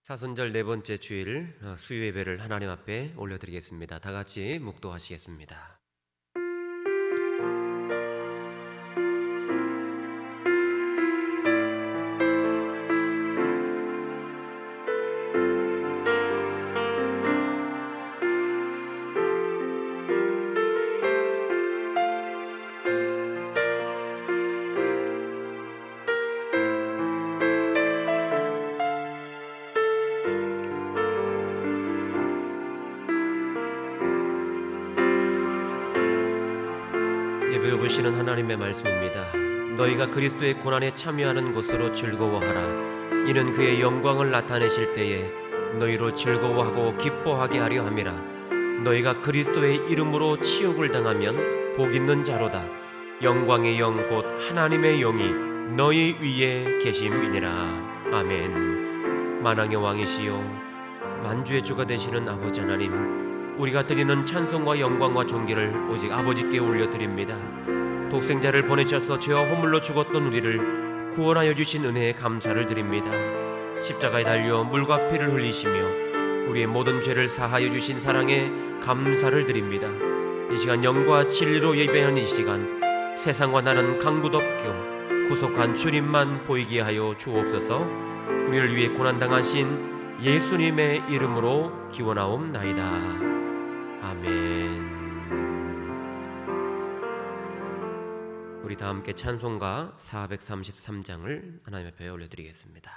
사순절 네 번째 주일 수요 예배를 하나님 앞에 올려드리겠습니다. 다 같이 묵도하시겠습니다. 예배 보시는 하나님의 말씀입니다. 너희가 그리스도의 고난에 참여하는 것으로 즐거워하라. 이는 그의 영광을 나타내실 때에 너희로 즐거워하고 기뻐하게 하려 함이라. 너희가 그리스도의 이름으로 치욕을 당하면 복 있는 자로다. 영광의 영 곧 하나님의 영이 너희 위에 계심이니라. 아멘. 만왕의 왕이시요 만주의 주가 되시는 아버지 하나님, 우리가 드리는 찬송과 영광과 존귀를 오직 아버지께 올려드립니다. 독생자를 보내셔서 죄와 허물로 죽었던 우리를 구원하여 주신 은혜에 감사를 드립니다. 십자가에 달려 물과 피를 흘리시며 우리의 모든 죄를 사하여 주신 사랑에 감사를 드립니다. 이 시간 영과 진리로 예배한 이 시간, 세상과 나는 강구덮겨 구속한 주님만 보이게 하여 주옵소서. 우리를 위해 고난당하신 예수님의 이름으로 기원하옵나이다. 아멘. 우리 다 함께 찬송가 433장을 하나님 앞에 올려드리겠습니다.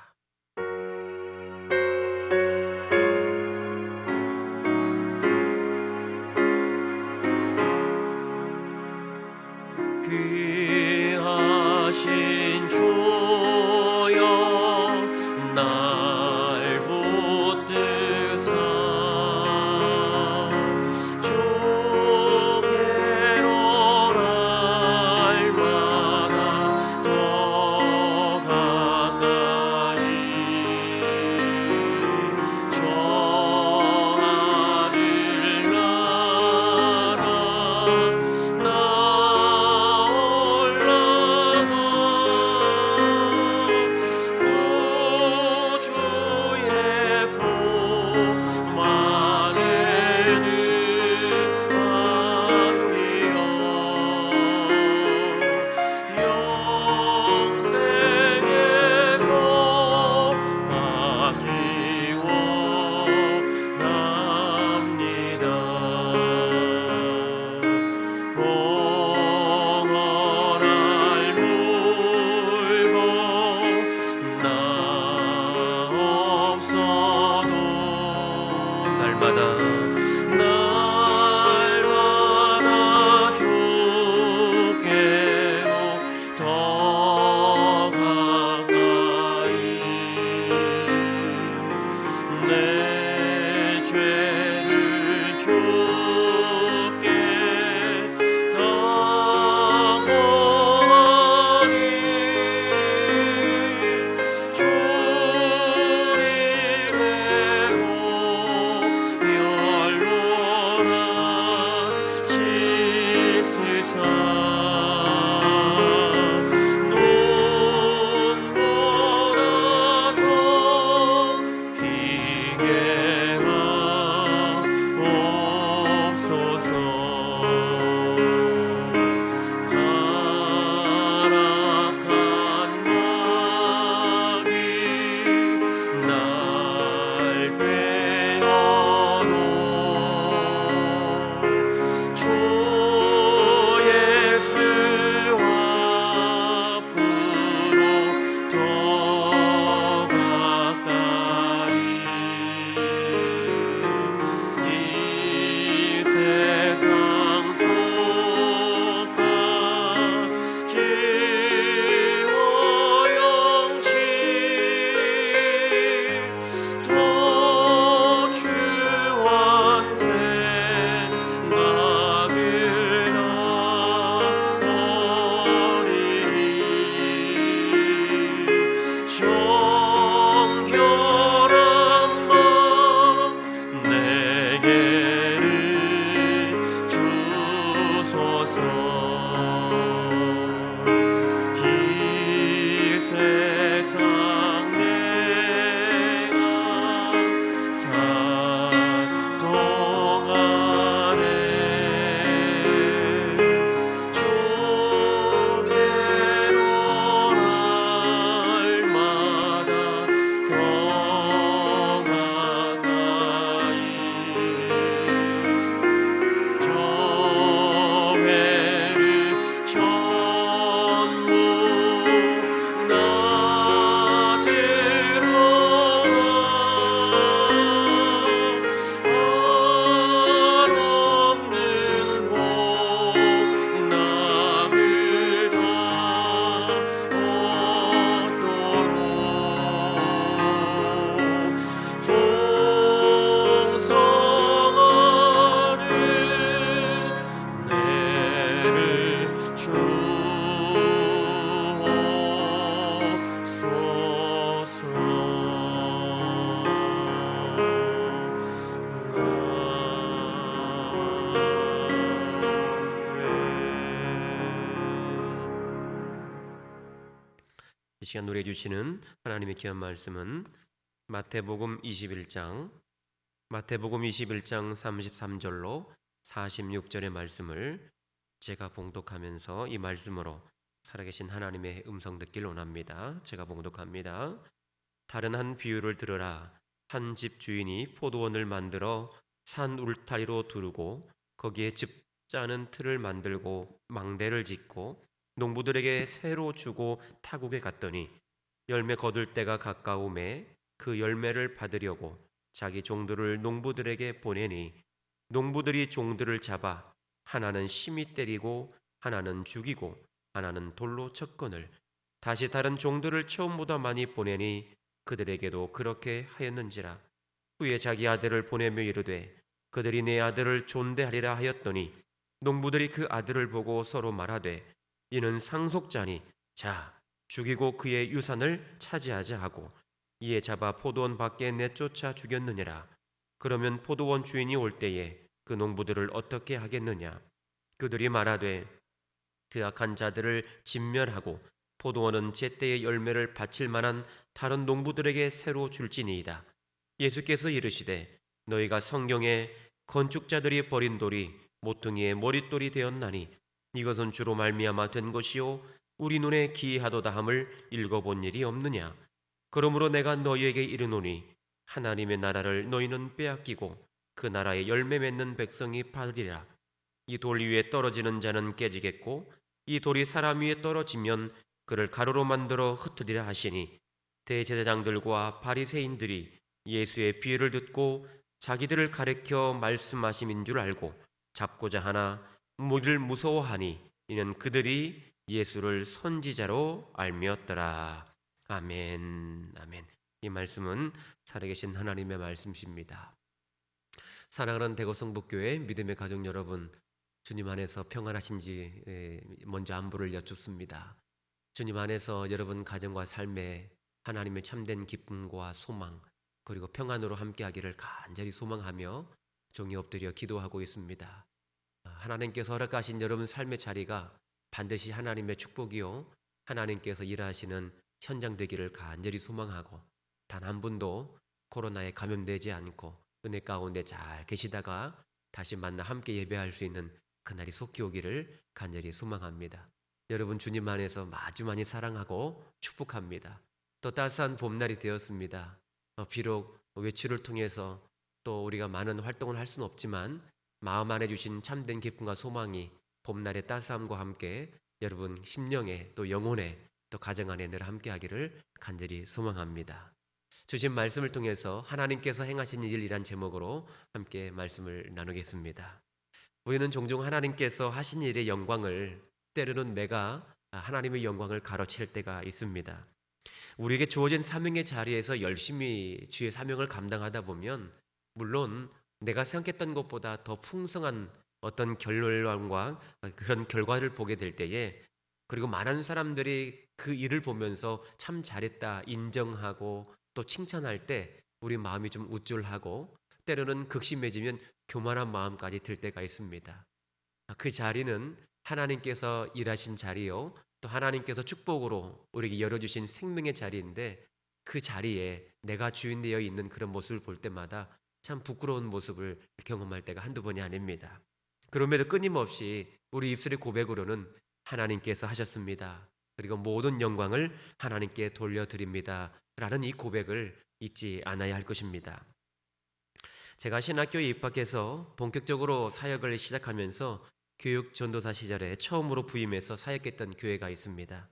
귀하신 주여 날 붙드사 주께로 날마다 더 가까이 시간 노래해 주시는 하나님의 귀한 말씀은 마태복음 21장 33절로 46절의 말씀을 제가 봉독하면서 이 말씀으로 살아계신 하나님의 음성 듣길 원합니다. 제가 봉독합니다. 다른 한 비유를 들으라. 한 집 주인이 포도원을 만들어 산 울타리로 두르고 거기에 즙 짜는 틀을 만들고 망대를 짓고 농부들에게 새로 주고 타국에 갔더니 열매 거둘 때가 가까움에 그 열매를 받으려고 자기 종들을 농부들에게 보내니 농부들이 종들을 잡아 하나는 심히 때리고 하나는 죽이고 하나는 돌로 쳤거늘 다시 다른 종들을 처음보다 많이 보내니 그들에게도 그렇게 하였는지라. 후에 자기 아들을 보내며 이르되 그들이 내 아들을 존대하리라 하였더니 농부들이 그 아들을 보고 서로 말하되 이는 상속자니 자 죽이고 그의 유산을 차지하자 하고 이에 잡아 포도원 밖에 내쫓아 죽였느니라. 그러면 포도원 주인이 올 때에 그 농부들을 어떻게 하겠느냐. 그들이 말하되 그 악한 자들을 진멸하고 포도원은 제때의 열매를 바칠 만한 다른 농부들에게 새로 줄지니이다. 예수께서 이르시되 너희가 성경에 건축자들이 버린 돌이 모퉁이의 머릿돌이 되었나니 이것은 주로 말미암아 된 것이요 우리 눈에 기이하도다 함을 읽어본 일이 없느냐. 그러므로 내가 너희에게 이르노니 하나님의 나라를 너희는 빼앗기고 그 나라의 열매 맺는 백성이 받으리라. 이 돌 위에 떨어지는 자는 깨지겠고 이 돌이 사람 위에 떨어지면 그를 가루로 만들어 흩으리라 하시니 대제사장들과 바리새인들이 예수의 비유를 듣고 자기들을 가리켜 말씀하심인 줄 알고 잡고자 하나 무리를 무서워하니 이는 그들이 예수를 선지자로 알미었더라. 아멘. 아멘. 이 말씀은 살아계신 하나님의 말씀이십니다. 사랑하는 대거성북교회 믿음의 가족 여러분, 주님 안에서 평안하신지 먼저 안부를 여쭙습니다. 주님 안에서 여러분 가정과 삶에 하나님의 참된 기쁨과 소망 그리고 평안으로 함께하기를 간절히 소망하며 종이 엎드려 기도하고 있습니다. 하나님께서 허락하신 여러분 삶의 자리가 반드시 하나님의 축복이요 하나님께서 일하시는 현장 되기를 간절히 소망하고 단 한 분도 코로나에 감염되지 않고 은혜 가운데 잘 계시다가 다시 만나 함께 예배할 수 있는 그날이 속히 오기를 간절히 소망합니다. 여러분 주님 안에서 아주 많이 사랑하고 축복합니다. 또 따스한 봄날이 되었습니다. 비록 외출을 통해서 또 우리가 많은 활동을 할 수는 없지만 마음 안에 주신 참된 기쁨과 소망이 봄날의 따스함과 함께 여러분 심령에 또 영혼에 또 가정 안에 늘 함께하기를 간절히 소망합니다. 주신 말씀을 통해서 하나님께서 행하신 일이란 제목으로 함께 말씀을 나누겠습니다. 우리는 종종 하나님께서 하신 일의 영광을 때로는 내가 하나님의 영광을 가로챌 때가 있습니다. 우리에게 주어진 사명의 자리에서 열심히 주의 사명을 감당하다 보면 물론 내가 생각했던 것보다 더 풍성한 어떤 결론과 그런 결과를 보게 될 때에 그리고 많은 사람들이 그 일을 보면서 참 잘했다 인정하고 또 칭찬할 때 우리 마음이 좀 우쭐하고 때로는 극심해지면 교만한 마음까지 들 때가 있습니다. 그 자리는 하나님께서 일하신 자리요 또 하나님께서 축복으로 우리에게 열어주신 생명의 자리인데 그 자리에 내가 주인 되어 있는 그런 모습을 볼 때마다 참 부끄러운 모습을 경험할 때가 한두 번이 아닙니다. 그럼에도 끊임없이 우리 입술의 고백으로는 하나님께서 하셨습니다. 그리고 모든 영광을 하나님께 돌려드립니다. 라는 이 고백을 잊지 않아야 할 것입니다. 제가 신학교에 입학해서 본격적으로 사역을 시작하면서 교육 전도사 시절에 처음으로 부임해서 사역했던 교회가 있습니다.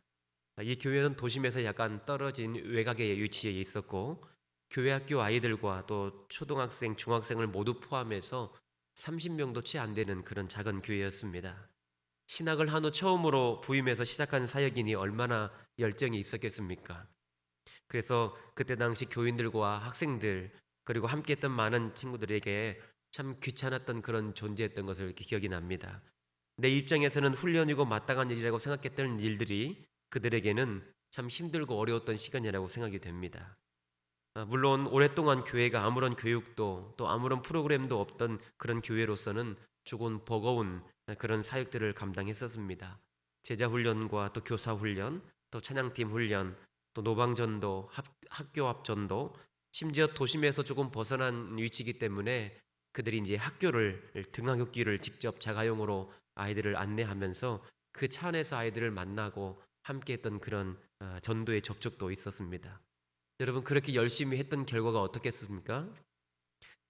이 교회는 도심에서 약간 떨어진 외곽에 위치해 있었고 교회 학교 아이들과 또 초등학생, 중학생을 모두 포함해서 30명도 채 안 되는 그런 작은 교회였습니다. 신학을 한 후 처음으로 부임해서 시작한 사역이니 얼마나 열정이 있었겠습니까? 그래서 그때 당시 교인들과 학생들 그리고 함께했던 많은 친구들에게 참 귀찮았던 그런 존재였던 것을 기억이 납니다. 내 입장에서는 훈련이고 마땅한 일이라고 생각했던 일들이 그들에게는 참 힘들고 어려웠던 시간이라고 생각이 됩니다. 물론 오랫동안 교회가 아무런 교육도 또 아무런 프로그램도 없던 그런 교회로서는 조금 버거운 그런 사역들을 감당했었습니다. 제자 훈련과 또 교사 훈련, 또 찬양팀 훈련, 또 노방전도, 학교 앞 전도, 심지어 도심에서 조금 벗어난 위치이기 때문에 그들이 이제 학교를 등하굣길을 직접 자가용으로 아이들을 안내하면서 그 차 안에서 아이들을 만나고 함께했던 그런 전도의 접촉도 있었습니다. 여러분 그렇게 열심히 했던 결과가 어떻겠습니까?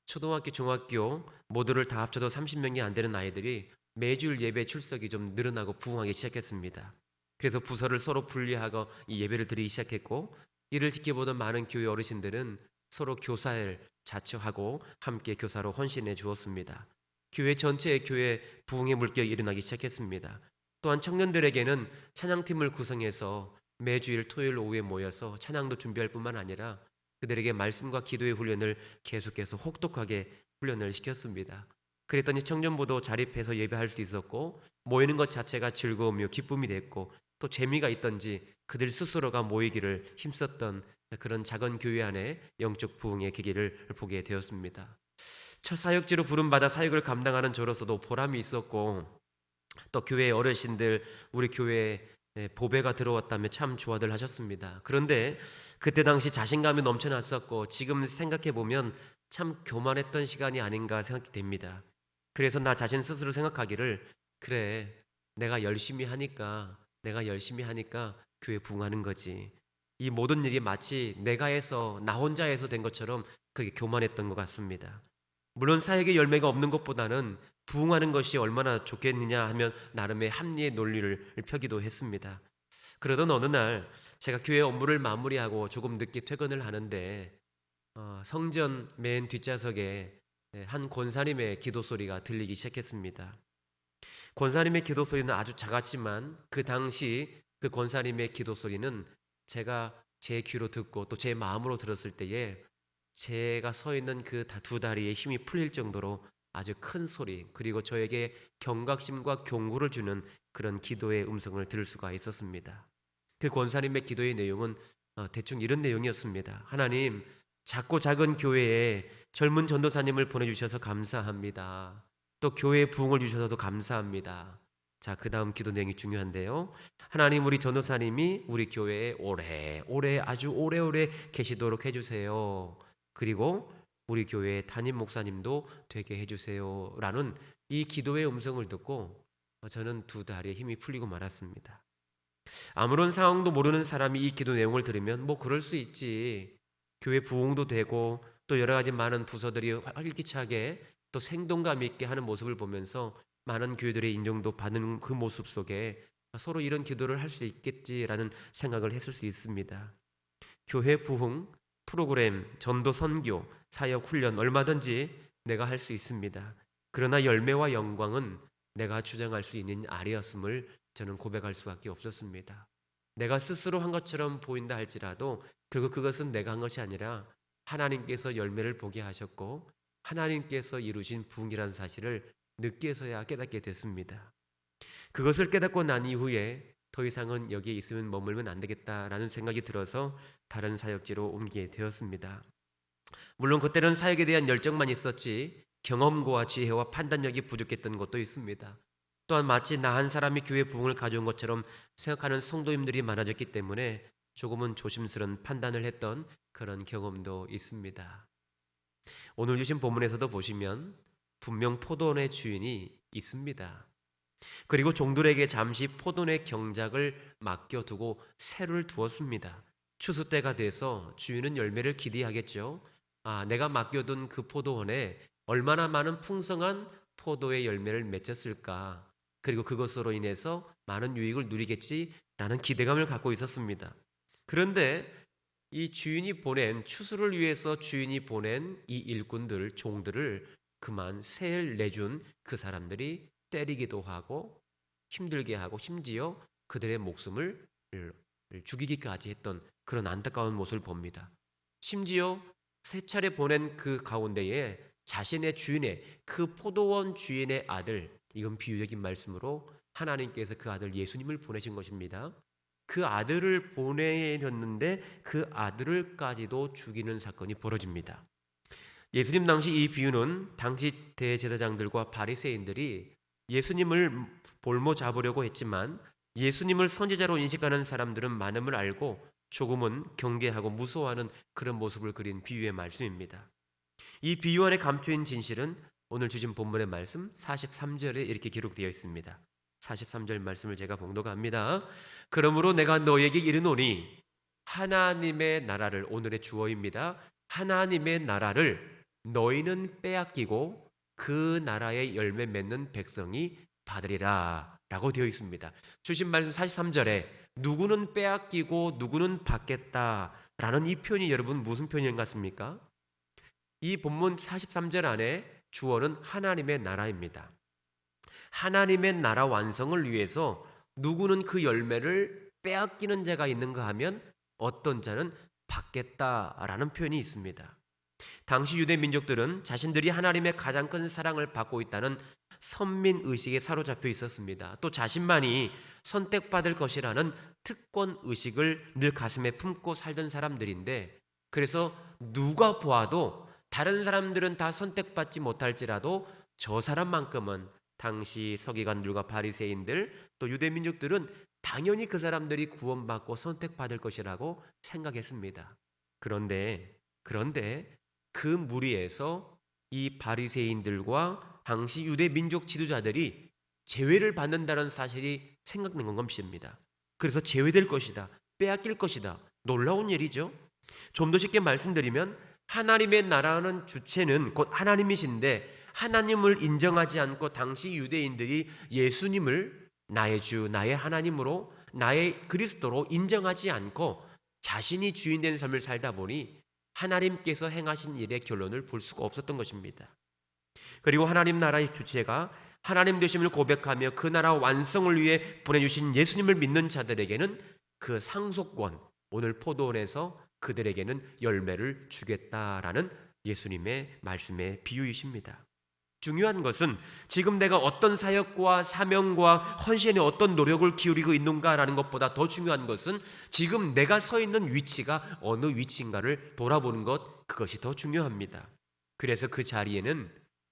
초등학교, 중학교 모두를 다 합쳐도 30명이 안 되는 아이들이 매주일 예배 출석이 좀 늘어나고 부흥하기 시작했습니다. 그래서 부서를 서로 분리하고 이 예배를 드리기 시작했고, 이를 지켜보던 많은 교회 어르신들은 서로 교사를 자처하고 함께 교사로 헌신해 주었습니다. 교회 전체의 교회 부흥의 물결이 일어나기 시작했습니다. 또한 청년들에게는 찬양팀을 구성해서 매주일 토요일 오후에 모여서 찬양도 준비할 뿐만 아니라 그들에게 말씀과 기도의 훈련을 계속해서 혹독하게 훈련을 시켰습니다. 그랬더니 청년부도 자립해서 예배할 수 있었고, 모이는 것 자체가 즐거움이요 기쁨이 됐고, 또 재미가 있던지 그들 스스로가 모이기를 힘썼던 그런 작은 교회 안에 영적 부흥의 계기를 보게 되었습니다. 첫 사역지로 부름받아 사역을 감당하는 저로서도 보람이 있었고, 또 교회 어르신들, 우리 교회에 보배가 들어왔다며 참 좋아들 하셨습니다. 그런데 그때 당시 자신감이 넘쳐났었고, 지금 생각해 보면 참 교만했던 시간이 아닌가 생각이 됩니다. 그래서 나 자신 스스로 생각하기를, 그래, 내가 열심히 하니까 교회 부흥하는 거지. 이 모든 일이 마치 내가 해서, 나 혼자 해서 된 것처럼 그게 교만했던 것 같습니다. 물론 사역의 열매가 없는 것보다는 부흥하는 것이 얼마나 좋겠느냐 하면 나름의 합리의 논리를 펴기도 했습니다. 그러던 어느 날 제가 교회 업무를 마무리하고 조금 늦게 퇴근을 하는데, 성전 맨 뒷좌석에 한 권사님의 기도 소리가 들리기 시작했습니다. 권사님의 기도 소리는 아주 작았지만 그 당시 그 권사님의 기도 소리는 제가 제 귀로 듣고 또 제 마음으로 들었을 때에 제가 서 있는 그 두 다리에 힘이 풀릴 정도로 아주 큰 소리, 그리고 저에게 경각심과 경고를 주는 그런 기도의 음성을 들을 수가 있었습니다. 그 권사님의 기도의 내용은 대충 이런 내용이었습니다. 하나님, 작고 작은 교회에 젊은 전도사님을 보내주셔서 감사합니다. 또 교회에 부흥을 주셔서도 감사합니다. 자, 그 다음 기도 내용이 중요한데요. 하나님, 우리 전도사님이 우리 교회에 오래오래, 아주 오래오래 계시도록 해주세요. 그리고 우리 교회의 담임 목사님도 되게 해주세요 라는 이 기도의 음성을 듣고 저는 두 다리에 힘이 풀리고 말았습니다. 아무런 상황도 모르는 사람이 이 기도 내용을 들으면 뭐 그럴 수 있지, 교회 부흥도 되고 또 여러 가지 많은 부서들이 활기차게 또 생동감 있게 하는 모습을 보면서 많은 교회들의 인정도 받는 그 모습 속에 서로 이런 기도를 할 수 있겠지라는 생각을 했을 수 있습니다. 교회 부흥, 프로그램, 전도 선교, 사역 훈련 얼마든지 내가 할 수 있습니다. 그러나 열매와 영광은 내가 주장할 수 있는 아니었음을 저는 고백할 수밖에 없었습니다. 내가 스스로 한 것처럼 보인다 할지라도 결국 그것은 내가 한 것이 아니라 하나님께서 열매를 보게 하셨고 하나님께서 이루신 부흥이라는 사실을 늦게서야 깨닫게 됐습니다. 그것을 깨닫고 난 이후에 더 이상은 여기에 있으면 머물면 안 되겠다라는 생각이 들어서 다른 사역지로 옮기게 되었습니다. 물론 그때는 사역에 대한 열정만 있었지 경험과 지혜와 판단력이 부족했던 것도 있습니다. 또한 마치 나 한 사람이 교회 부흥을 가져온 것처럼 생각하는 성도님들이 많아졌기 때문에 조금은 조심스러운 판단을 했던 그런 경험도 있습니다. 오늘 주신 본문에서도 보시면 분명 포도원의 주인이 있습니다. 그리고 종들에게 잠시 포도원의 경작을 맡겨두고 새를 두었습니다. 추수 때가 돼서 주인은 열매를 기대하겠죠. 내가 맡겨둔 그 포도원에 얼마나 많은 풍성한 포도의 열매를 맺혔을까, 그리고 그것으로 인해서 많은 유익을 누리겠지라는 기대감을 갖고 있었습니다. 그런데 이 추수를 위해서 주인이 보낸 이 일꾼들, 종들을 그만 새를 내준 그 사람들이 때리기도 하고 힘들게 하고 심지어 그들의 목숨을 죽이기까지 했던 그런 안타까운 모습을 봅니다. 심지어 세 차례 보낸 그 가운데에 자신의 주인의, 그 포도원 주인의 아들, 이건 비유적인 말씀으로 하나님께서 그 아들 예수님을 보내신 것입니다. 그 아들을 보내셨는데 그 아들을까지도 죽이는 사건이 벌어집니다. 예수님 당시 이 비유는 당시 대제사장들과 바리새인들이 예수님을 볼모 잡으려고 했지만 예수님을 선지자로 인식하는 사람들은 많음을 알고 조금은 경계하고 무서워하는 그런 모습을 그린 비유의 말씀입니다. 이 비유 안에 감추인 진실은 오늘 주신 본문의 말씀 43절에 이렇게 기록되어 있습니다. 43절 말씀을 제가 봉독합니다. 그러므로 내가 너에게 이르노니 하나님의 나라를, 오늘의 주어입니다. 하나님의 나라를 너희는 빼앗기고 그 나라의 열매 맺는 백성이 받으리라 라고 되어 있습니다. 주신 말씀 43절에 누구는 빼앗기고 누구는 받겠다 라는 이 표현이 여러분 무슨 표현 같습니까? 이 본문 43절 안에 주어는 하나님의 나라입니다. 하나님의 나라 완성을 위해서 누구는 그 열매를 빼앗기는 자가 있는가 하면 어떤 자는 받겠다라는 표현이 있습니다. 당시 유대 민족들은 자신들이 하나님의 가장 큰 사랑을 받고 있다는 선민 의식에 사로잡혀 있었습니다. 또 자신만이 선택받을 것이라는 특권 의식을 늘 가슴에 품고 살던 사람들인데, 그래서 누가 보아도 다른 사람들은 다 선택받지 못할지라도 저 사람만큼은, 당시 서기관들과 바리새인들 또 유대 민족들은 당연히 그 사람들이 구원받고 선택받을 것이라고 생각했습니다. 그런데 그 무리에서 이 바리새인들과 당시 유대 민족 지도자들이 제외를 받는다는 사실이 생각난 것입니다. 그래서 제외될 것이다, 빼앗길 것이다. 놀라운 일이죠. 좀 더 쉽게 말씀드리면 하나님의 나라는 주체는 곧 하나님이신데, 하나님을 인정하지 않고 당시 유대인들이 예수님을 나의 주, 나의 하나님으로, 나의 그리스도로 인정하지 않고 자신이 주인 된 삶을 살다 보니 하나님께서 행하신 일의 결론을 볼 수가 없었던 것입니다. 그리고 하나님 나라의 주체가 하나님 되심을 고백하며 그 나라 완성을 위해 보내주신 예수님을 믿는 자들에게는 그 상속권, 오늘 포도원에서 그들에게는 열매를 주겠다라는 예수님의 말씀의 비유이십니다. 중요한 것은 지금 내가 어떤 사역과 사명과 헌신에 어떤 노력을 기울이고 있는가라는 것보다 더 중요한 것은 지금 내가 서 있는 위치가 어느 위치인가를 돌아보는 것, 그것이 더 중요합니다. 그래서 그 자리에는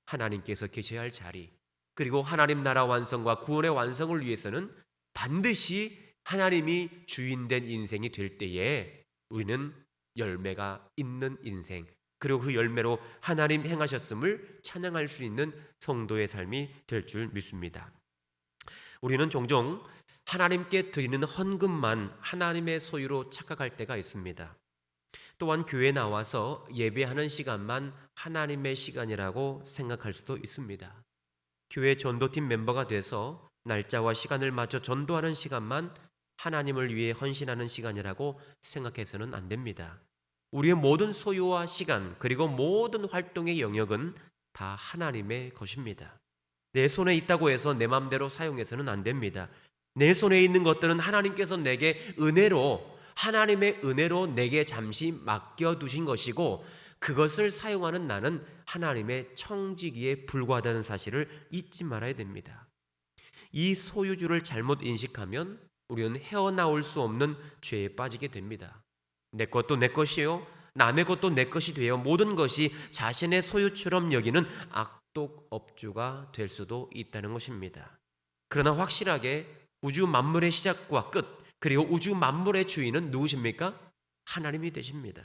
하나님께서 계셔야 할 자리, 그리고 하나님 나라 완성과 구원의 완성을 위해서는 반드시 하나님이 주인된 인생이 될 때에 우리는 열매가 있는 인생, 그리고 그 열매로 하나님 행하셨음을 찬양할 수 있는 성도의 삶이 될 줄 믿습니다. 우리는 종종 하나님께 드리는 헌금만 하나님의 소유로 착각할 때가 있습니다. 또한 교회에 나와서 예배하는 시간만 하나님의 시간이라고 생각할 수도 있습니다. 교회 전도팀 멤버가 돼서 날짜와 시간을 맞춰 전도하는 시간만 하나님을 위해 헌신하는 시간이라고 생각해서는 안 됩니다. 우리의 모든 소유와 시간, 그리고 모든 활동의 영역은 다 하나님의 것입니다. 내 손에 있다고 해서 내 마음대로 사용해서는 안 됩니다. 내 손에 있는 것들은 하나님께서 내게 은혜로, 하나님의 은혜로 내게 잠시 맡겨두신 것이고, 그것을 사용하는 나는 하나님의 청지기에 불과하다는 사실을 잊지 말아야 됩니다. 이 소유주를 잘못 인식하면 우리는 헤어나올 수 없는 죄에 빠지게 됩니다. 내 것도 내 것이요, 남의 것도 내 것이 되어 모든 것이 자신의 소유처럼 여기는 악독업주가 될 수도 있다는 것입니다. 그러나 확실하게 우주 만물의 시작과 끝, 그리고 우주 만물의 주인은 누구십니까? 하나님이 되십니다.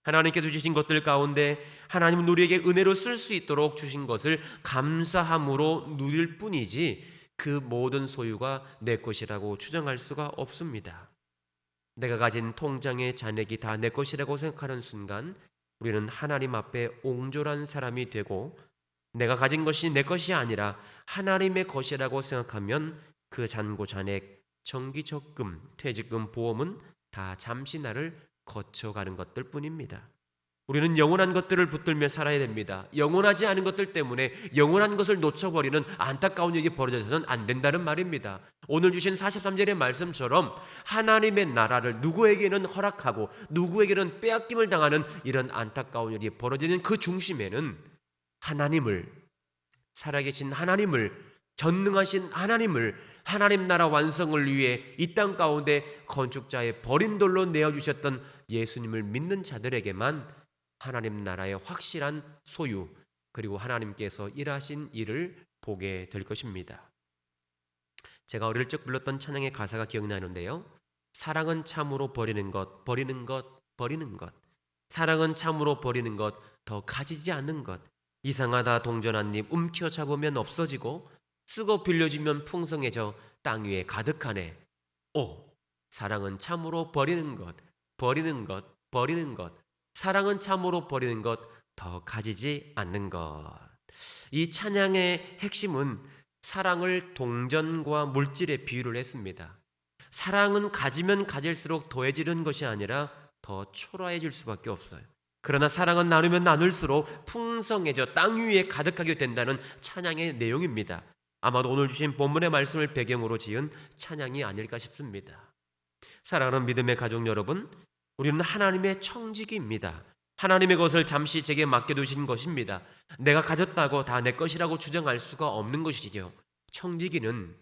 하나님께서 주신 것들 가운데 하나님은 우리에게 은혜로 쓸 수 있도록 주신 것을 감사함으로 누릴 뿐이지 그 모든 소유가 내 것이라고 주장할 수가 없습니다. 내가 가진 통장의 잔액이 다 내 것이라고 생각하는 순간 우리는 하나님 앞에 옹졸한 사람이 되고, 내가 가진 것이 내 것이 아니라 하나님의 것이라고 생각하면 그 잔고 잔액, 정기적금, 퇴직금, 보험은 다 잠시 나를 거쳐가는 것들 뿐입니다. 우리는 영원한 것들을 붙들며 살아야 됩니다. 영원하지 않은 것들 때문에 영원한 것을 놓쳐버리는 안타까운 일이 벌어져서는 안 된다는 말입니다. 오늘 주신 43절의 말씀처럼 하나님의 나라를 누구에게는 허락하고 누구에게는 빼앗김을 당하는 이런 안타까운 일이 벌어지는 그 중심에는 하나님을, 살아계신 하나님을, 전능하신 하나님을, 하나님 나라 완성을 위해 이 땅 가운데 건축자의 버린 돌로 내어주셨던 예수님을 믿는 자들에게만 하나님 나라의 확실한 소유, 그리고 하나님께서 일하신 일을 보게 될 것입니다. 제가 어릴 적 불렀던 찬양의 가사가 기억나는데요, 사랑은 참으로 버리는 것, 버리는 것, 버리는 것. 사랑은 참으로 버리는 것, 더 가지지 않는 것. 이상하다 동전한입 움켜잡으면 없어지고 쓰고 빌려주면 풍성해져 땅 위에 가득하네. 오, 사랑은 참으로 버리는 것, 버리는 것, 버리는 것. 사랑은 참으로 버리는 것, 더 가지지 않는 것. 이 찬양의 핵심은 사랑을 동전과 물질에 비유를 했습니다. 사랑은 가지면 가질수록 더해지는 것이 아니라 더 초라해질 수밖에 없어요. 그러나 사랑은 나누면 나눌수록 풍성해져 땅 위에 가득하게 된다는 찬양의 내용입니다. 아마도 오늘 주신 본문의 말씀을 배경으로 지은 찬양이 아닐까 싶습니다. 사랑하는 믿음의 가족 여러분, 우리는 하나님의 청지기입니다. 하나님의 것을 잠시 제게 맡겨두신 것입니다. 내가 가졌다고 다 내 것이라고 주장할 수가 없는 것이죠. 청지기는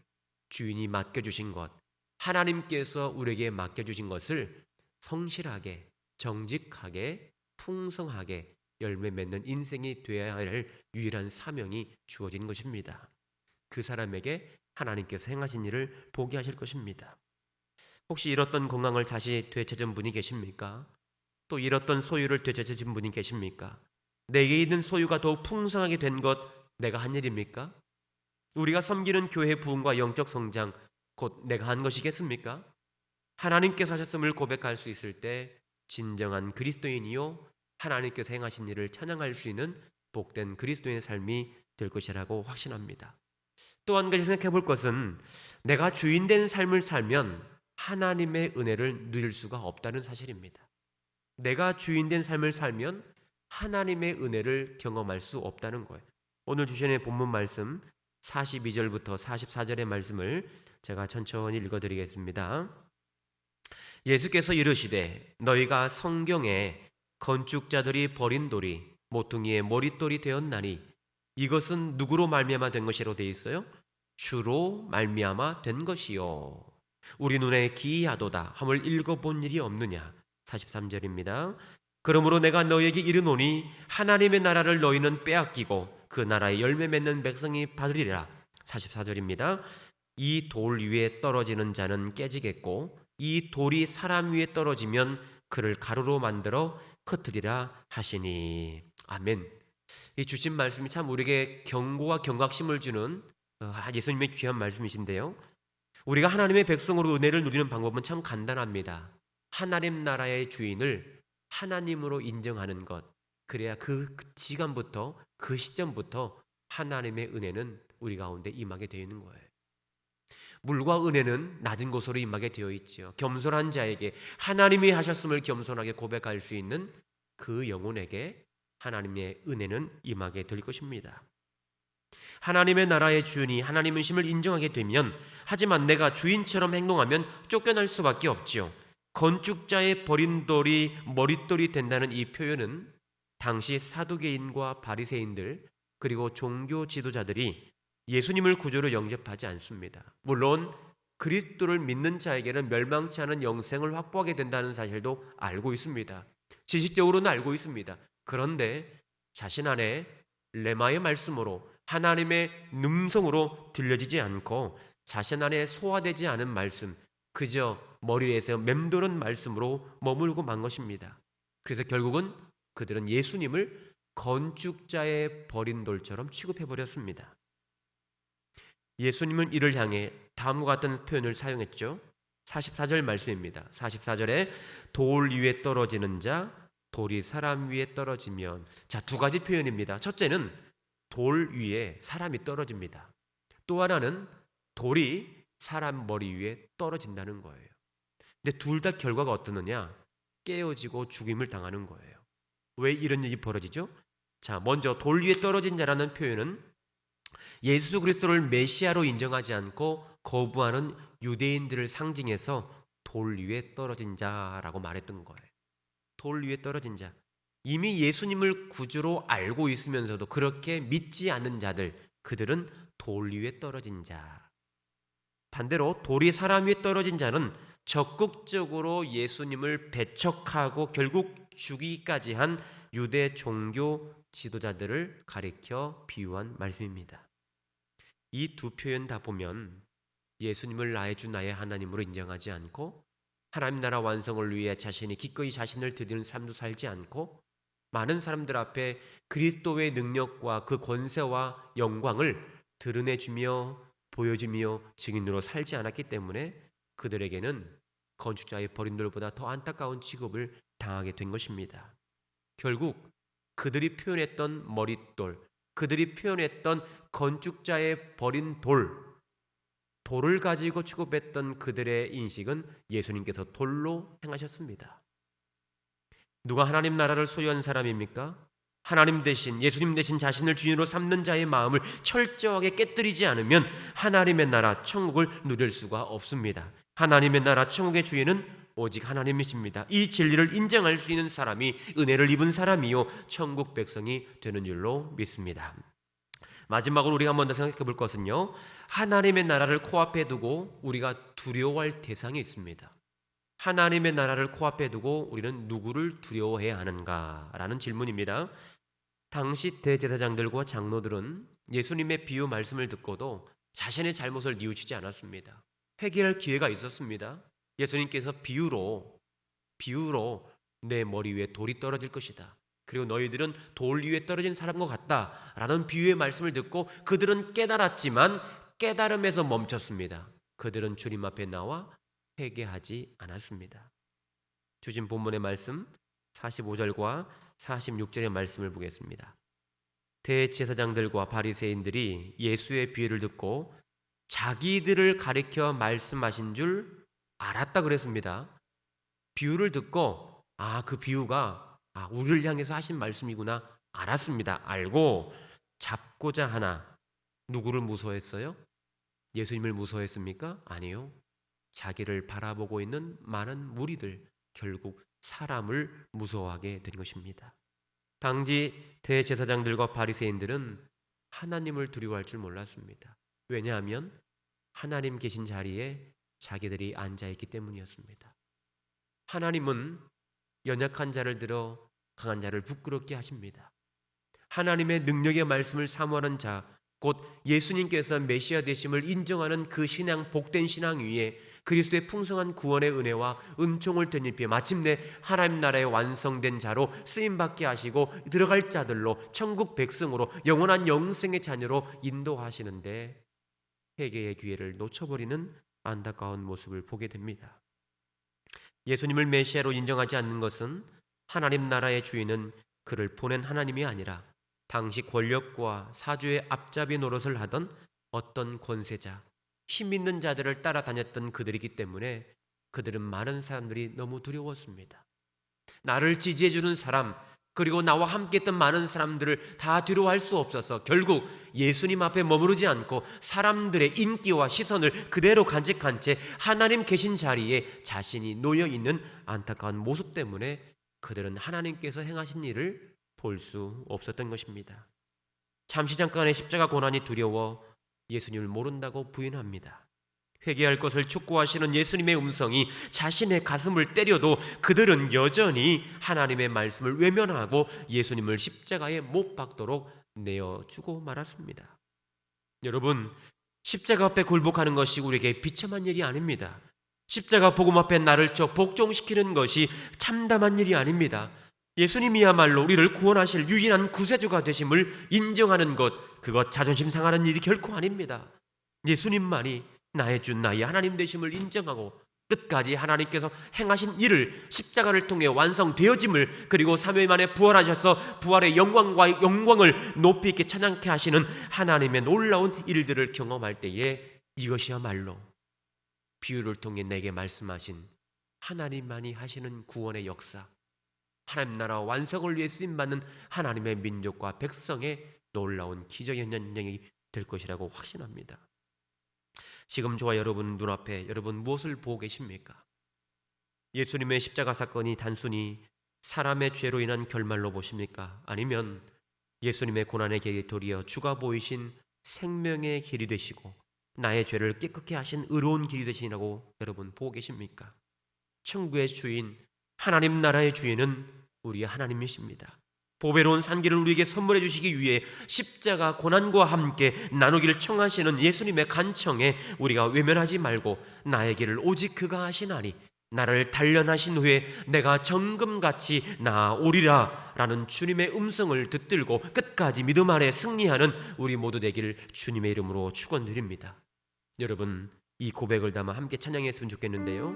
주인이 맡겨주신 것, 하나님께서 우리에게 맡겨주신 것을 성실하게, 정직하게, 풍성하게 열매 맺는 인생이 되어야 할 유일한 사명이 주어진 것입니다. 그 사람에게 하나님께서 행하신 일을 보게 하실 것입니다. 혹시 잃었던 건강을 다시 되찾은 분이 계십니까? 또 잃었던 소유를 되찾으신 분이 계십니까? 내게 있는 소유가 더욱 풍성하게 된 것 내가 한 일입니까? 우리가 섬기는 교회 부흥과 영적 성장 곧 내가 한 것이겠습니까? 하나님께서 하셨음을 고백할 수 있을 때 진정한 그리스도인이요 하나님께서 행하신 일을 찬양할 수 있는 복된 그리스도인의 삶이 될 것이라고 확신합니다. 또 한 가지 생각해 볼 것은 내가 주인된 삶을 살면 하나님의 은혜를 누릴 수가 없다는 사실입니다. 내가 주인된 삶을 살면 하나님의 은혜를 경험할 수 없다는 거예요. 오늘 주신의 본문 말씀 42절부터 44절의 말씀을 제가 천천히 읽어드리겠습니다. 예수께서 이르시되 너희가 성경에 건축자들이 버린 돌이 모퉁이의 머릿돌이 되었나니 이것은 누구로 말미암아 된 것이라고 되어 있어요? 주로 말미암아 된 것이요 우리 눈에 기이하도다 함을 읽어본 일이 없느냐. 43절입니다. 그러므로 내가 너희에게 이르노니 하나님의 나라를 너희는 빼앗기고 그 나라의 열매 맺는 백성이 받으리라. 44절입니다. 이 돌 위에 떨어지는 자는 깨지겠고 이 돌이 사람 위에 떨어지면 그를 가루로 만들어 흩으리라 하시니. 아멘. 이 주신 말씀이 참 우리에게 경고와 경각심을 주는 예수님의 귀한 말씀이신데요. 우리가 하나님의 백성으로 은혜를 누리는 방법은 참 간단합니다. 하나님 나라의 주인을 하나님으로 인정하는 것. 그래야 그 시간부터 그 시점부터 하나님의 은혜는 우리 가운데 임하게 되어 있는 거예요. 물과 은혜는 낮은 곳으로 임하게 되어 있죠. 겸손한 자에게 하나님이 하셨음을 겸손하게 고백할 수 있는 그 영혼에게 하나님의 은혜는 임하게 될 것입니다. 하나님의 나라의 주인이 하나님이심을 인정하게 되면, 하지만 내가 주인처럼 행동하면 쫓겨날 수밖에 없지요. 건축자의 버린 돌이 머릿돌이 된다는 이 표현은 당시 사두개인과 바리새인들 그리고 종교 지도자들이 예수님을 구주로 영접하지 않습니다. 물론 그리스도를 믿는 자에게는 멸망치 않은 영생을 확보하게 된다는 사실도 알고 있습니다. 지식적으로는 알고 있습니다. 그런데 자신 안에 레마의 말씀으로 하나님의 능성으로 들려지지 않고 자신 안에 소화되지 않은 말씀, 그저 머리에서 맴도는 말씀으로 머물고 만 것입니다. 그래서 결국은 그들은 예수님을 건축자의 버린 돌처럼 취급해버렸습니다. 예수님은 이를 향해 다음과 같은 표현을 사용했죠. 44절 말씀입니다. 44절에 돌 위에 떨어지는 자, 돌이 사람 위에 떨어지면, 자, 두 가지 표현입니다. 첫째는 돌 위에 사람이 떨어집니다. 또 하나는 돌이 사람 머리 위에 떨어진다는 거예요. 근데 둘 다 결과가 어떠느냐? 깨어지고 죽임을 당하는 거예요. 왜 이런 일이 벌어지죠? 자, 먼저 돌 위에 떨어진 자라는 표현은 예수 그리스도를 메시아로 인정하지 않고 거부하는 유대인들을 상징해서 돌 위에 떨어진 자라고 말했던 거예요. 돌 위에 떨어진 자. 이미 예수님을 구주로 알고 있으면서도 그렇게 믿지 않는 자들, 그들은 돌 위에 떨어진 자. 반대로 돌이 사람 위에 떨어진 자는 적극적으로 예수님을 배척하고 결국 죽이기까지 한 유대 종교 지도자들을 가리켜 비유한 말씀입니다. 이 두 표현 다 보면 예수님을 나의 주 나의 하나님으로 인정하지 않고 하나님 나라 완성을 위해 자신이 기꺼이 자신을 드리는 삶도 살지 않고 많은 사람들 앞에 그리스도의 능력과 그 권세와 영광을 드러내주며 보여주며 증인으로 살지 않았기 때문에 그들에게는 건축자의 버림돌보다 더 안타까운 취급을 당하게 된 것입니다. 결국 그들이 표현했던 머릿돌, 그들이 표현했던 건축자의 버린 돌을 가지고 취급했던 그들의 인식은 예수님께서 돌로 행하셨습니다. 누가 하나님 나라를 소유한 사람입니까? 하나님 대신, 예수님 대신 자신을 주인으로 삼는 자의 마음을 철저하게 깨뜨리지 않으면 하나님의 나라 천국을 누릴 수가 없습니다. 하나님의 나라 천국의 주인은 오직 하나님이십니다. 이 진리를 인정할 수 있는 사람이 은혜를 입은 사람이요 천국 백성이 되는 줄로 믿습니다. 마지막으로 우리가 한 번 더 생각해 볼 것은요, 하나님의 나라를 코앞에 두고 우리가 두려워할 대상이 있습니다. 하나님의 나라를 코앞에 두고 우리는 누구를 두려워해야 하는가라는 질문입니다. 당시 대제사장들과 장로들은 예수님의 비유 말씀을 듣고도 자신의 잘못을 뉘우치지 않았습니다. 회개할 기회가 있었습니다. 예수님께서 비유로 내 머리 위에 돌이 떨어질 것이다, 그리고 너희들은 돌 위에 떨어진 사람과 같다라는 비유의 말씀을 듣고 그들은 깨달았지만 깨달음에서 멈췄습니다. 그들은 주님 앞에 나와 회개하지 않았습니다. 주신 본문의 말씀 45절과 46절의 말씀을 보겠습니다. 대제사장들과 바리새인들이 예수의 비유를 듣고 자기들을 가리켜 말씀하신 줄 알았다 그랬습니다. 비유를 듣고 그 비유가 우리를 향해서 하신 말씀이구나 알았습니다. 알고 잡고자 하나 누구를 무서워했어요? 예수님을 무서워했습니까? 아니요. 자기를 바라보고 있는 많은 무리들, 결국 사람을 무서워하게 된 것입니다. 당시 대제사장들과 바리새인들은 하나님을 두려워할 줄 몰랐습니다. 왜냐하면 하나님 계신 자리에 자기들이 앉아있기 때문이었습니다. 하나님은 연약한 자를 들어 강한 자를 부끄럽게 하십니다. 하나님의 능력의 말씀을 사모하는 자, 곧 예수님께서 메시아 되심을 인정하는 그 신앙, 복된 신앙 위에 그리스도의 풍성한 구원의 은혜와 은총을 덧입혀 마침내 하나님 나라의 완성된 자로 쓰임받게 하시고 들어갈 자들로 천국 백성으로 영원한 영생의 자녀로 인도하시는데 회개의 기회를 놓쳐버리는 안타까운 모습을 보게 됩니다. 예수님을 메시아로 인정하지 않는 것은 하나님 나라의 주인은 그를 보낸 하나님이 아니라 당시 권력과 사주의 앞잡이 노릇을 하던 어떤 권세자, 힘 있는 자들을 따라다녔던 그들이기 때문에 그들은 많은 사람들이 너무 두려웠습니다. 나를 지지해주는 사람, 그리고 나와 함께했던 많은 사람들을 다 두려워할 수 없어서 결국 예수님 앞에 머무르지 않고 사람들의 인기와 시선을 그대로 간직한 채 하나님 계신 자리에 자신이 놓여있는 안타까운 모습 때문에 그들은 하나님께서 행하신 일을 볼 수 없었던 것입니다. 잠시 잠깐의 십자가 고난이 두려워 예수님을 모른다고 부인합니다. 회개할 것을 촉구하시는 예수님의 음성이 자신의 가슴을 때려도 그들은 여전히 하나님의 말씀을 외면하고 예수님을 십자가에 못 박도록 내어주고 말았습니다. 여러분, 십자가 앞에 굴복하는 것이 우리에게 비참한 일이 아닙니다. 십자가 복음 앞에 나를 복종시키는 것이 참담한 일이 아닙니다. 예수님이야말로 우리를 구원하실 유일한 구세주가 되심을 인정하는 것, 그것 자존심 상하는 일이 결코 아닙니다. 예수님만이 나의 주, 나의 하나님 되심을 인정하고 끝까지 하나님께서 행하신 일을 십자가를 통해 완성되어짐을, 그리고 3일 만에 부활하셔서 부활의 영광을 높이 있게 찬양케 하시는 하나님의 놀라운 일들을 경험할 때에 이것이야말로 비유를 통해 내게 말씀하신 하나님만이 하시는 구원의 역사, 하나님 나라 완성을 위해 쓰임받는 하나님의 민족과 백성의 놀라운 기적 현장이 될 것이라고 확신합니다. 지금 저와 여러분 눈앞에 여러분 무엇을 보고 계십니까? 예수님의 십자가 사건이 단순히 사람의 죄로 인한 결말로 보십니까? 아니면 예수님의 고난의 길이 도리어 주가 보이신 생명의 길이 되시고 나의 죄를 깨끗게 하신 의로운 길이 되시라고 여러분 보고 계십니까? 천국의 주인, 하나님 나라의 주인은 우리 하나님이십니다. 보배로운 산기를 우리에게 선물해 주시기 위해 십자가 고난과 함께 나누기를 청하시는 예수님의 간청에 우리가 외면하지 말고 나의 길을 오직 그가 하시나니 나를 단련하신 후에 내가 정금같이 나아오리라 라는 주님의 음성을 듣들고 끝까지 믿음 아래 승리하는 우리 모두 되기를 주님의 이름으로 축원드립니다. 여러분, 이 고백을 담아 함께 찬양했으면 좋겠는데요.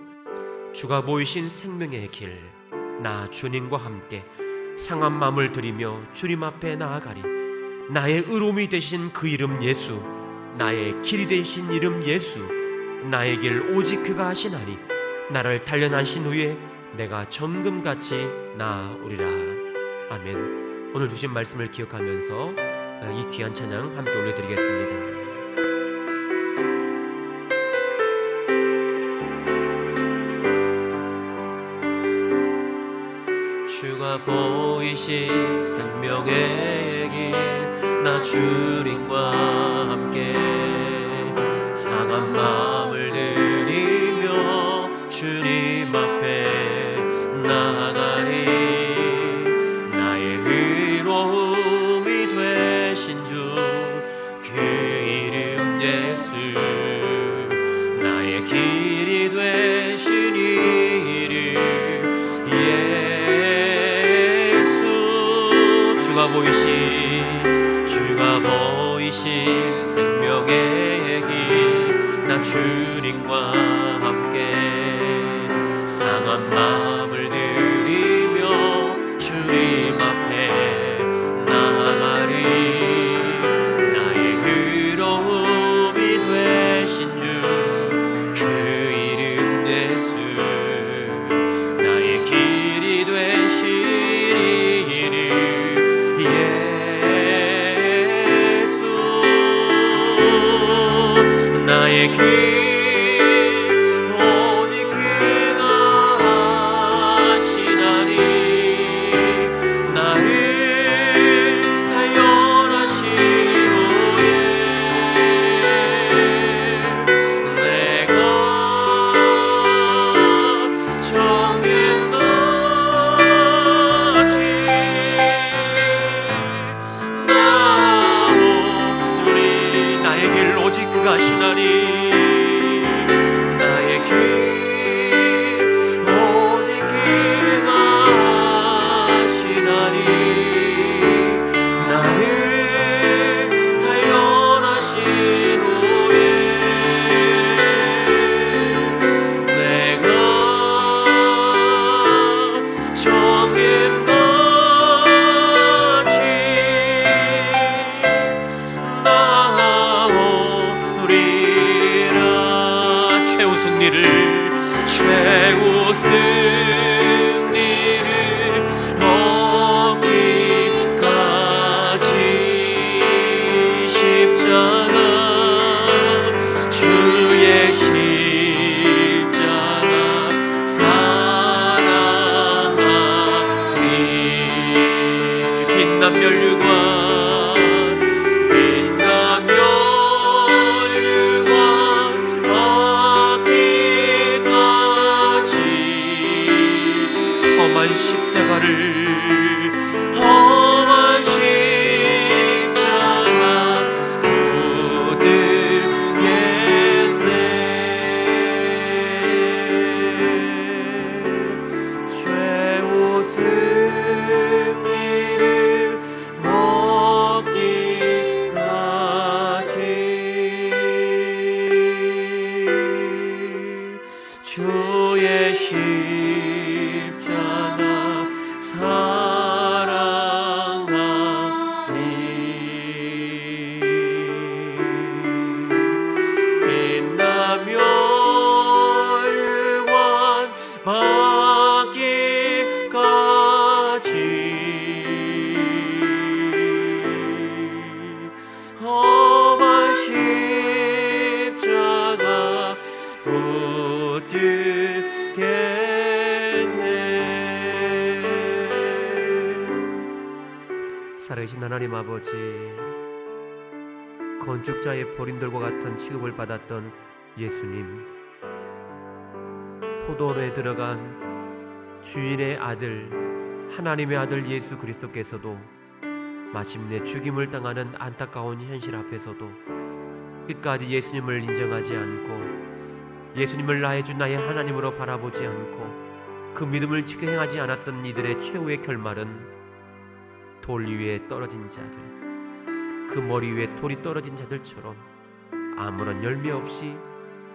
주가 보이신 생명의 길, 나 주님과 함께 상한 마음을 드리며 주님 앞에 나아가리. 나의 의로움이 되신 그 이름 예수, 나의 길이 되신 이름 예수, 나의 길 오직 그가 하시나니 나를 단련하신 후에 내가 정금같이 나아오리라. 아멘. 오늘 주신 말씀을 기억하면서 이 귀한 찬양 함께 올려드리겠습니다. 주가 보이신 생명의 길, 나 주님과 함께 상한 마음을 드리며 주님 앞에 나아가리. 나의 의로움이 되신 주 그 이름 예수, 나의 길이 되신 이름 예수. 주가 보이신 생명의 길, 나 주님과 함께 상한 마음을 드리며 주님 앞에 나아가리. 나의 의로움이 되신 주 그 이름 예수, 나의 길이 되신 이름 예수. 나의 길 최후 승리를 얻기까지 십자가, 주의 십자가 사랑하리. 빛난 면류관 험한 십자가 붙들겠네. 최후 승리를 얻기까지 주의 십자가 사랑하리. 빛나며 율관 받기까지 험한 십자가 붙들겠네. 살아계신 하나님 아버지, 건축자의 보림들과 같은 취급을 받았던 예수님, 포도원에 들어간 주인의 아들, 하나님의 아들 예수 그리스도께서도 마침내 죽임을 당하는 안타까운 현실 앞에서도 끝까지 예수님을 인정하지 않고 예수님을 나의 주 나의 하나님으로 바라보지 않고 그 믿음을 지켜 행하지 않았던 이들의 최후의 결말은 돌 위에 떨어진 자들, 그 머리 위에 돌이 떨어진 자들처럼 아무런 열매 없이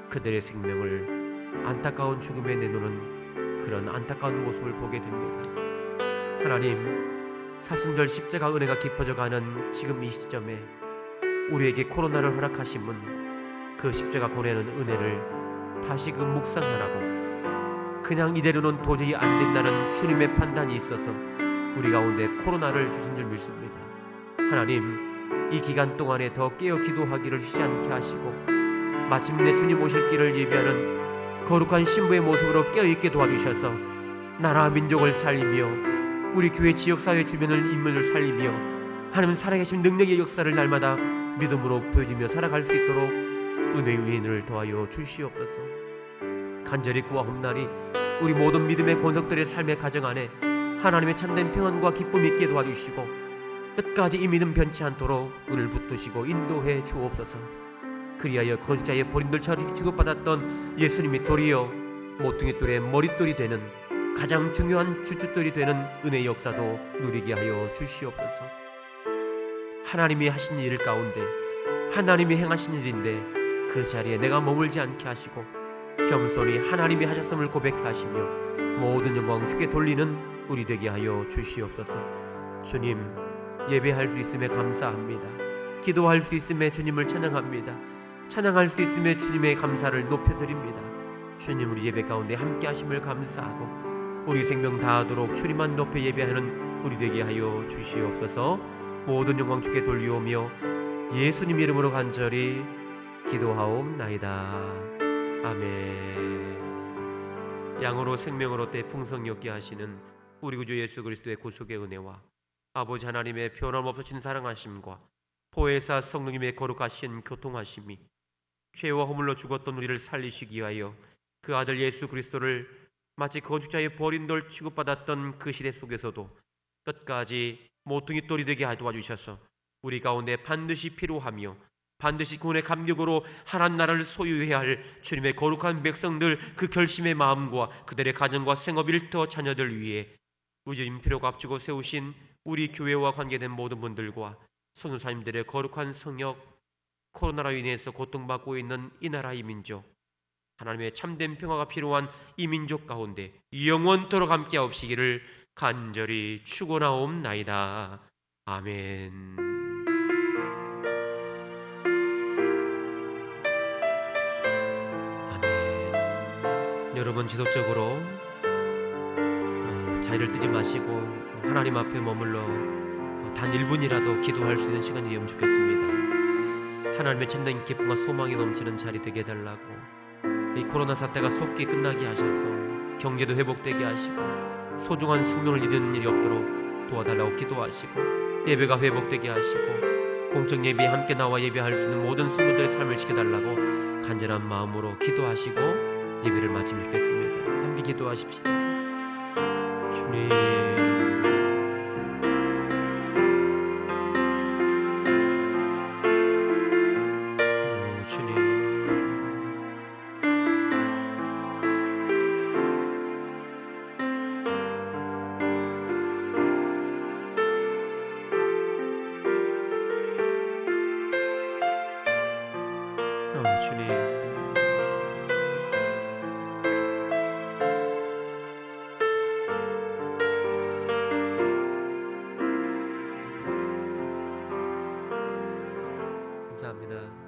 그들의 생명을 안타까운 죽음에 내놓는 그런 안타까운 모습을 보게 됩니다. 하나님, 사순절 십자가 은혜가 깊어져 가는 지금 이 시점에 우리에게 코로나를 허락하심은 그 십자가 보내는 은혜를 다시금 묵상하라고, 그냥 이대로는 도저히 안 된다는 주님의 판단이 있어서 우리 가운데 코로나를 주신 줄 믿습니다. 하나님, 이 기간 동안에 더 깨어 기도하기를 쉬지 않게 하시고 마침내 주님 오실 길을 예비하는 거룩한 신부의 모습으로 깨어있게 도와주셔서 나라 민족을 살리며 우리 교회 지역사회 주변을 인물을 살리며 하나님 살아계신 능력의 역사를 날마다 믿음으로 보여주며 살아갈 수 있도록 은혜의 은혜를 더하여 주시옵소서. 간절히 구하옵나니 우리 모든 믿음의 권속들의 삶의 가정 안에 하나님의 참된 평안과 기쁨이 있게 도와주시고 끝까지 이 믿음 변치 않도록 은을 붙드시고 인도해 주옵소서. 그리하여 건축자의 버림돌처럼 취급받았던 예수님이 도리어 모퉁이 돌의 머릿돌이 되는 가장 중요한 주춧돌이 되는 은혜의 역사도 누리게 하여 주시옵소서. 하나님이 하신 일 가운데 하나님이 행하신 일인데 그 자리에 내가 머물지 않게 하시고 겸손히 하나님이 하셨음을 고백하시며 모든 영광 주께 돌리는 우리 되게 하여 주시옵소서. 주님, 예배할 수 있음에 감사합니다. 기도할 수 있음에 주님을 찬양합니다. 찬양할 수 있음에 주님의 감사를 높여드립니다. 주님, 우리 예배 가운데 함께 하심을 감사하고 우리 생명 다하도록 주님만 높여 예배하는 우리 되게 하여 주시옵소서. 모든 영광 주께 돌리오며 예수님 이름으로 간절히 기도하옵나이다. 아멘. 양으로 생명으로 때 풍성히 얻게 하시는 우리 구주 예수 그리스도의 구속의 은혜와 아버지 하나님의 변함없으신 사랑하심과 보혜사 성령님의 거룩하신 교통하심이 죄와 허물로 죽었던 우리를 살리시기 위하여 그 아들 예수 그리스도를 마치 건축자의 버린 돌 취급받았던 그 시대 속에서도 끝까지 모퉁이 돌이 되게 도와주셔서 우리 가운데 반드시 필요하며 반드시 구원의 감격으로 하나님 나라를 소유해야 할 주님의 거룩한 백성들, 그 결심의 마음과 그들의 가정과 생업 일터 자녀들 위해 우주님 필요가 앞두고 세우신 우리 교회와 관계된 모든 분들과 선교사님들의 거룩한 성역, 코로나로 인해서 고통받고 있는 이 나라 이 민족, 하나님의 참된 평화가 필요한 이 민족 가운데 영원토록 함께 하옵시기를 간절히 축원하옵나이다. 아멘. 아멘. 여러분 지속적으로 자리를 뜨지 마시고 하나님 앞에 머물러 단 1분이라도 기도할 수 있는 시간이 되면 좋겠습니다. 하나님의 참된 기쁨과 소망이 넘치는 자리 되게 해달라고, 이 코로나 사태가 속히 끝나게 하셔서 경제도 회복되게 하시고 소중한 생명을 잃는 일이 없도록 도와달라고 기도하시고, 예배가 회복되게 하시고 공적 예배에 함께 나와 예배할 수 있는 모든 성도들의 삶을 지켜달라고 간절한 마음으로 기도하시고 예배를 마치면 좋겠습니다. 함께 기도하십시다. 주님, 감사합니다.